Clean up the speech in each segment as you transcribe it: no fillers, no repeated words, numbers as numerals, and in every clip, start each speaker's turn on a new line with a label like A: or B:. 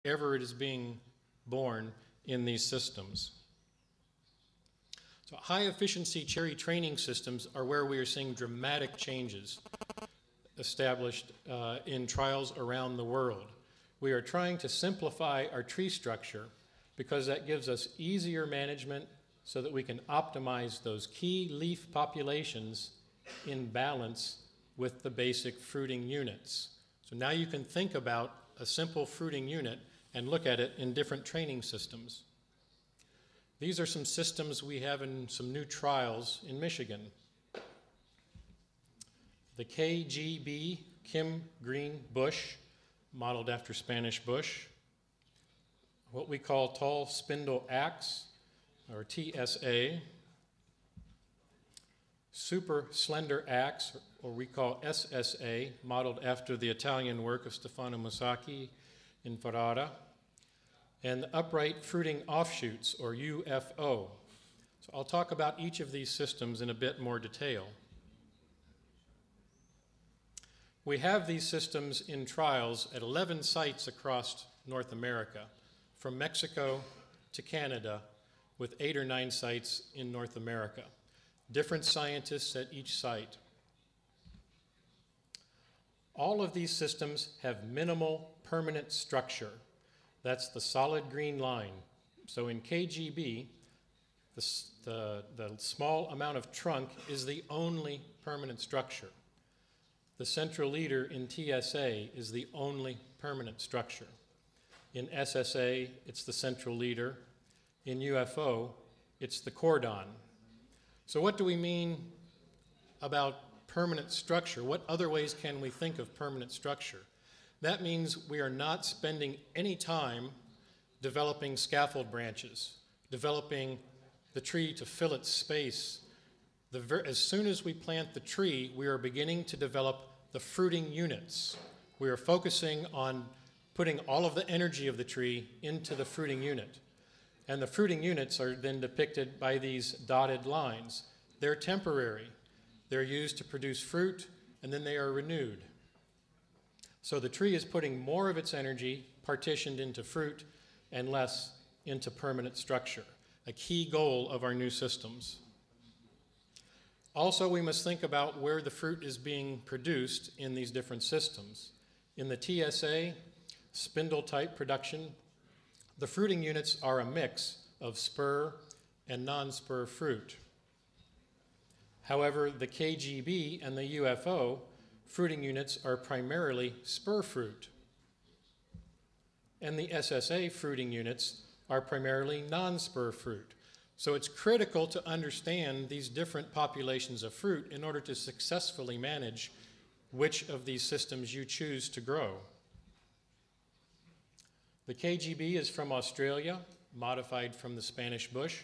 A: wherever it is being born in these systems. So high-efficiency cherry training systems are where we are seeing dramatic changes established in trials around the world. We are trying to simplify our tree structure because that gives us easier management so that we can optimize those key leaf populations in balance with the basic fruiting units. So now you can think about a simple fruiting unit and look at it in different training systems. These are some systems we have in some new trials in Michigan. The KGB, Kim Green Bush, modeled after Spanish bush. What we call tall spindle axe, or TSA. Super slender axe, or we call SSA, modeled after the Italian work of Stefano Musacchi in Ferrara. And the upright fruiting offshoots, or UFO. So I'll talk about each of these systems in a bit more detail. We have these systems in trials at 11 sites across North America, from Mexico to Canada, with 8 or 9 sites in North America. Different scientists at each site. All of these systems have minimal permanent structure. That's the solid green line. So in KGB, the small amount of trunk is the only permanent structure. The central leader in TSA is the only permanent structure. In SSA, it's the central leader. In UFO, it's the cordon. So what do we mean about permanent structure? What other ways can we think of permanent structure? That means we are not spending any time developing scaffold branches, developing the tree to fill its space. As soon as we plant the tree, we are beginning to develop the fruiting units. We are focusing on putting all of the energy of the tree into the fruiting unit. And the fruiting units are then depicted by these dotted lines. They're temporary. They're used to produce fruit, and then they are renewed. So the tree is putting more of its energy partitioned into fruit and less into permanent structure, a key goal of our new systems. Also, we must think about where the fruit is being produced in these different systems. In the TSA, spindle-type production, the fruiting units are a mix of spur and non-spur fruit. However, the KGB and the UFO fruiting units are primarily spur fruit. And the SSA fruiting units are primarily non-spur fruit. So it's critical to understand these different populations of fruit in order to successfully manage which of these systems you choose to grow. The KGB is from Australia, modified from the Spanish bush.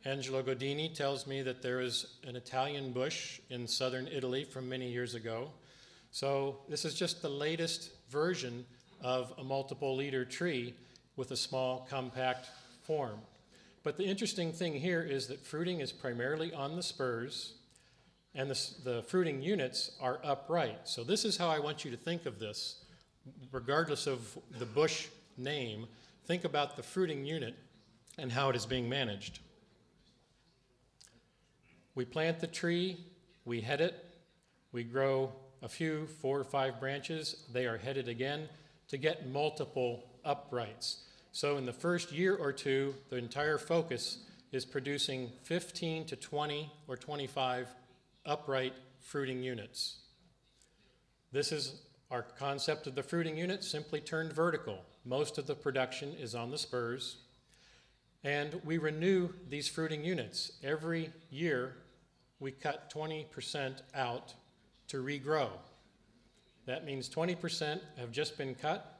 A: Angelo Godini tells me that there is an Italian bush in southern Italy from many years ago. So this is just the latest version of a multiple leader tree with a small compact form. But the interesting thing here is that fruiting is primarily on the spurs, and the fruiting units are upright. So this is how I want you to think of this. Regardless of the bush name, think about the fruiting unit and how it is being managed. We plant the tree, we head it, we grow a few, 4 or 5 branches, they are headed again to get multiple uprights. So in the first year or two, the entire focus is producing 15 to 20 or 25 upright fruiting units. This is our concept of the fruiting unit, simply turned vertical. Most of the production is on the spurs. And we renew these fruiting units. Every year, we cut 20% out to regrow. That means 20% have just been cut.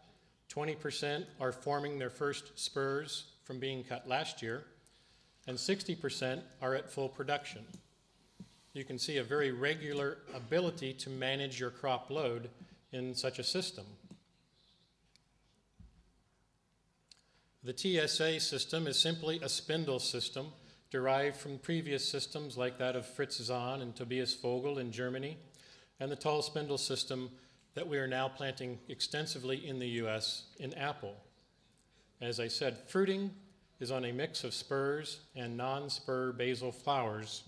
A: 20% are forming their first spurs from being cut last year, and 60% are at full production. You can see a very regular ability to manage your crop load in such a system. The TSA system is simply a spindle system derived from previous systems like that of Fritz Zahn and Tobias Vogel in Germany, and the tall spindle system that we are now planting extensively in the US in apple. As I said, fruiting is on a mix of spurs and non-spur basal flowers,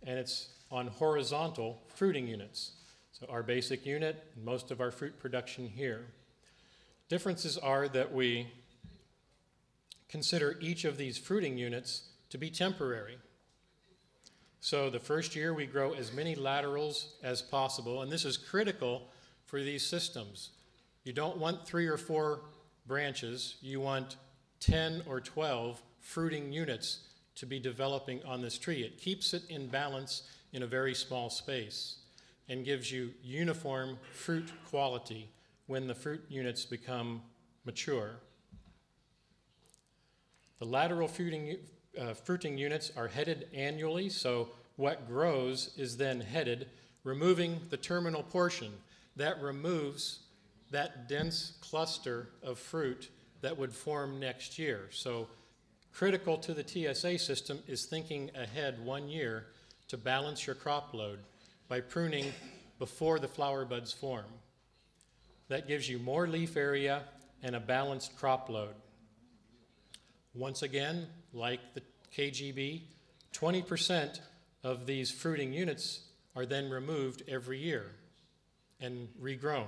A: and it's on horizontal fruiting units. So our basic unit, and most of our fruit production here. Differences are that we consider each of these fruiting units to be temporary. So the first year we grow as many laterals as possible, and this is critical for these systems. You don't want 3 or 4 branches, you want 10 or 12 fruiting units to be developing on this tree. It keeps it in balance in a very small space and gives you uniform fruit quality when the fruit units become mature. The lateral fruiting units are headed annually, so what grows is then headed, removing the terminal portion. That removes that dense cluster of fruit that would form next year. So critical to the TSA system is thinking ahead 1 year to balance your crop load by pruning before the flower buds form. That gives you more leaf area and a balanced crop load. Once again, like the KGB, 20% of these fruiting units are then removed every year and regrown.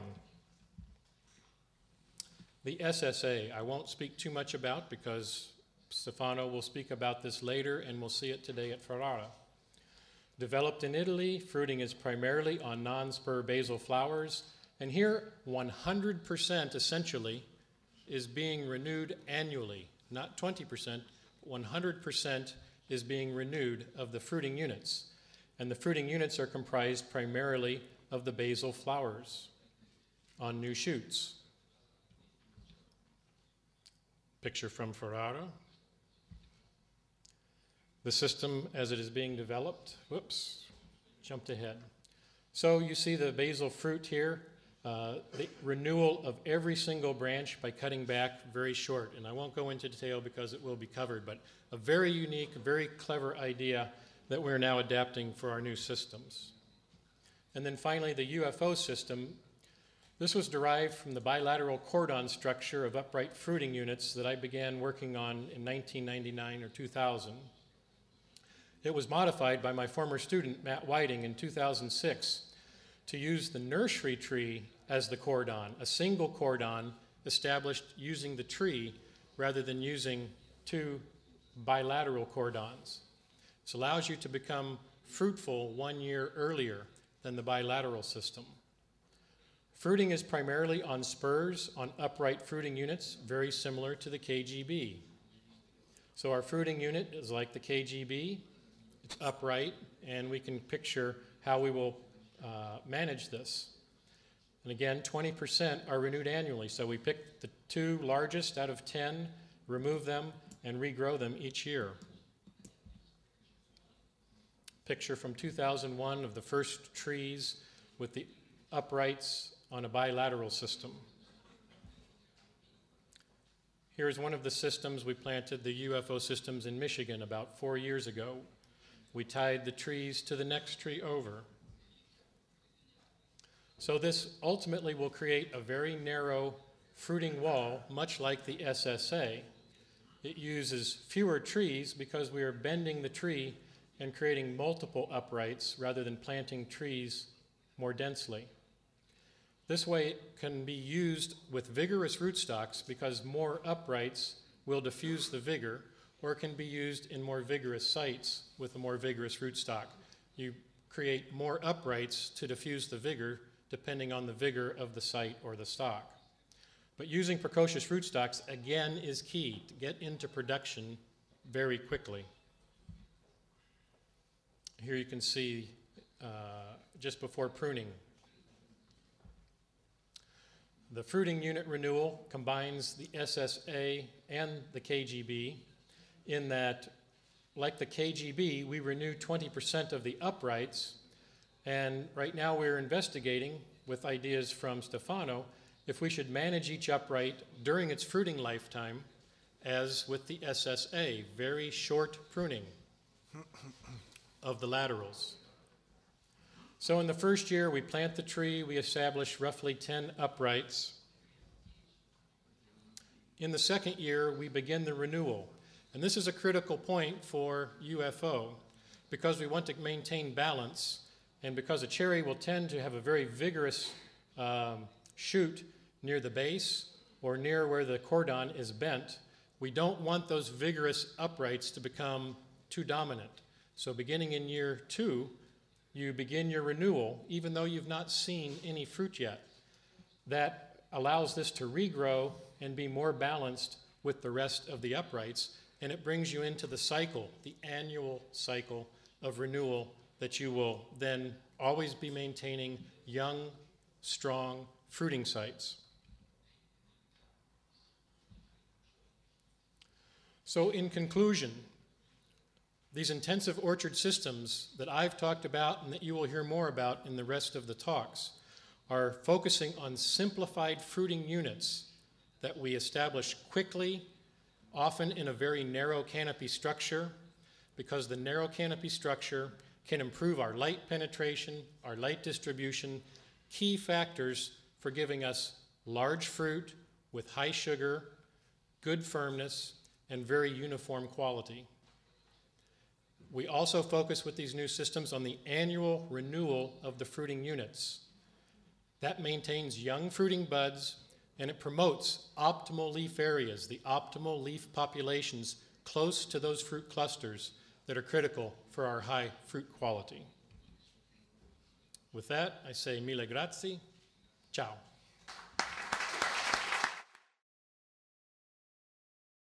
A: The SSA, I won't speak too much about because Stefano will speak about this later and we'll see it today at Ferrara. Developed in Italy, fruiting is primarily on non-spur basal flowers, and here 100% essentially is being renewed annually, not 20%, 100% is being renewed of the fruiting units. And the fruiting units are comprised primarily of the basal flowers on new shoots. Picture from Ferrara. The system as it is being developed. Whoops, jumped ahead. So you see the basal fruit here, the renewal of every single branch by cutting back very short. And I won't go into detail because it will be covered, but a very unique, very clever idea that we're now adapting for our new systems. And then finally, the UFO system. This was derived from the bilateral cordon structure of upright fruiting units that I began working on in 1999 or 2000. It was modified by my former student, Matt Whiting, in 2006 to use the nursery tree as the cordon, a single cordon established using the tree rather than using 2 bilateral cordons. This allows you to become fruitful 1 year earlier than the bilateral system. Fruiting is primarily on spurs, on upright fruiting units, very similar to the KGB. So our fruiting unit is like the KGB, it's upright, and we can picture how we will manage this. And again, 20% are renewed annually, so we pick the 2 largest out of 10, remove them, and regrow them each year. Picture from 2001 of the first trees with the uprights on a bilateral system. Here's one of the systems we planted, the UFO systems in Michigan about 4 years ago. We tied the trees to the next tree over. So this ultimately will create a very narrow fruiting wall, much like the SSA. It uses fewer trees because we are bending the tree and creating multiple uprights rather than planting trees more densely. This way it can be used with vigorous rootstocks because more uprights will diffuse the vigor, or it can be used in more vigorous sites with a more vigorous rootstock. You create more uprights to diffuse the vigor depending on the vigor of the site or the stock. But using precocious rootstocks, again, is key to get into production very quickly. Here you can see just before pruning. The fruiting unit renewal combines the SSA and the KGB in that, like the KGB, we renew 20% of the uprights, and right now we're investigating with ideas from Stefano if we should manage each upright during its fruiting lifetime as with the SSA, very short pruning of the laterals. So in the first year, we plant the tree, we establish roughly 10 uprights. In the second year, we begin the renewal. And this is a critical point for UFO because we want to maintain balance, and because a cherry will tend to have a very vigorous shoot near the base or near where the cordon is bent. We don't want those vigorous uprights to become too dominant. So beginning in year 2, you begin your renewal, even though you've not seen any fruit yet. That allows this to regrow and be more balanced with the rest of the uprights, and it brings you into the cycle, the annual cycle of renewal that you will then always be maintaining young, strong fruiting sites. So in conclusion, these intensive orchard systems that I've talked about and that you will hear more about in the rest of the talks are focusing on simplified fruiting units that we establish quickly, often in a very narrow canopy structure, because the narrow canopy structure can improve our light penetration, our light distribution, key factors for giving us large fruit with high sugar, good firmness, and very uniform quality. We also focus with these new systems on the annual renewal of the fruiting units. That maintains young fruiting buds, and it promotes optimal leaf areas, the optimal leaf populations close to those fruit clusters that are critical for our high fruit quality. With that, I say mille grazie. Ciao.